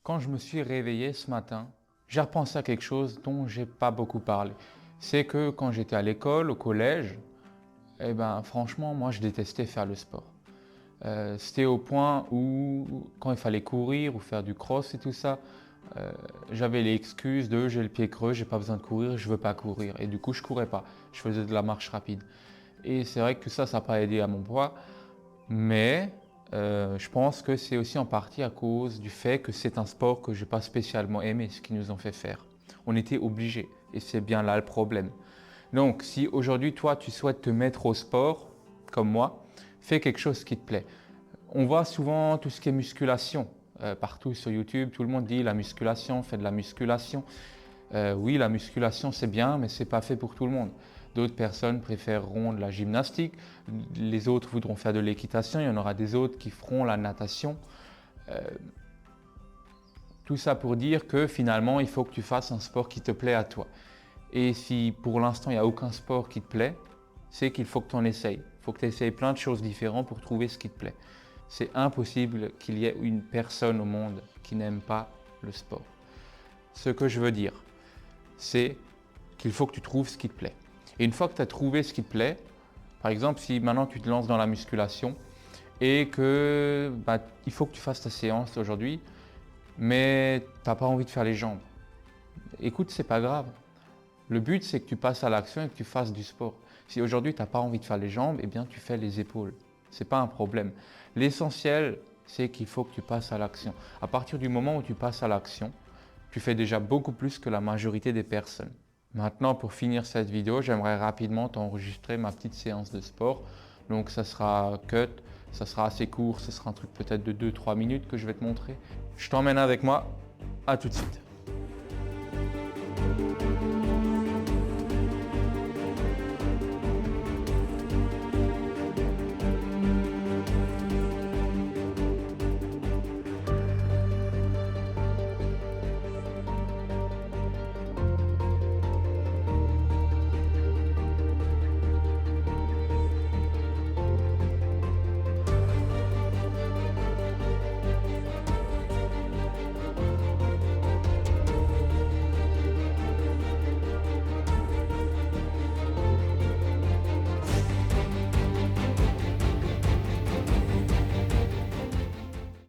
Quand je me suis réveillé ce matin, j'ai repensé à quelque chose dont j'ai pas beaucoup parlé. C'est que quand j'étais à l'école, au collège, franchement, moi je détestais faire le sport. C'était au point où quand il fallait courir ou faire du cross et tout ça, j'avais l'excuse de j'ai le pied creux, j'ai pas besoin de courir, je veux pas courir. Et du coup, je courais pas. Je faisais de la marche rapide. Et c'est vrai que ça n'a pas aidé à mon poids. Mais je pense que c'est aussi en partie à cause du fait que c'est un sport que je n'ai pas spécialement aimé, ce qu'ils nous ont fait faire. On était obligés et c'est bien là le problème. Donc si aujourd'hui toi tu souhaites te mettre au sport, comme moi, fais quelque chose qui te plaît. On voit souvent tout ce qui est musculation. Partout sur YouTube, tout le monde dit la musculation, fais de la musculation. Oui, la musculation c'est bien, mais c'est pas fait pour tout le monde. D'autres personnes préféreront de la gymnastique, les autres voudront faire de l'équitation, il y en aura des autres qui feront la natation. Tout ça pour dire que finalement, il faut que tu fasses un sport qui te plaît à toi. Et si pour l'instant, il n'y a aucun sport qui te plaît, c'est qu'il faut que tu en essayes. Il faut que tu essayes plein de choses différentes pour trouver ce qui te plaît. C'est impossible qu'il y ait une personne au monde qui n'aime pas le sport. Ce que je veux dire, c'est qu'il faut que tu trouves ce qui te plaît. Et une fois que tu as trouvé ce qui te plaît, par exemple, si maintenant tu te lances dans la musculation et que il faut que tu fasses ta séance aujourd'hui, mais tu n'as pas envie de faire les jambes. Écoute, c'est pas grave. Le but, c'est que tu passes à l'action et que tu fasses du sport. Si aujourd'hui tu n'as pas envie de faire les jambes, eh bien tu fais les épaules. C'est pas un problème. L'essentiel, c'est qu'il faut que tu passes à l'action. À partir du moment où tu passes à l'action, tu fais déjà beaucoup plus que la majorité des personnes. Maintenant, pour finir cette vidéo, j'aimerais rapidement t'enregistrer ma petite séance de sport. Donc ça sera cut, ça sera assez court, ce sera un truc peut-être de 2-3 minutes que je vais te montrer. Je t'emmène avec moi, à tout de suite.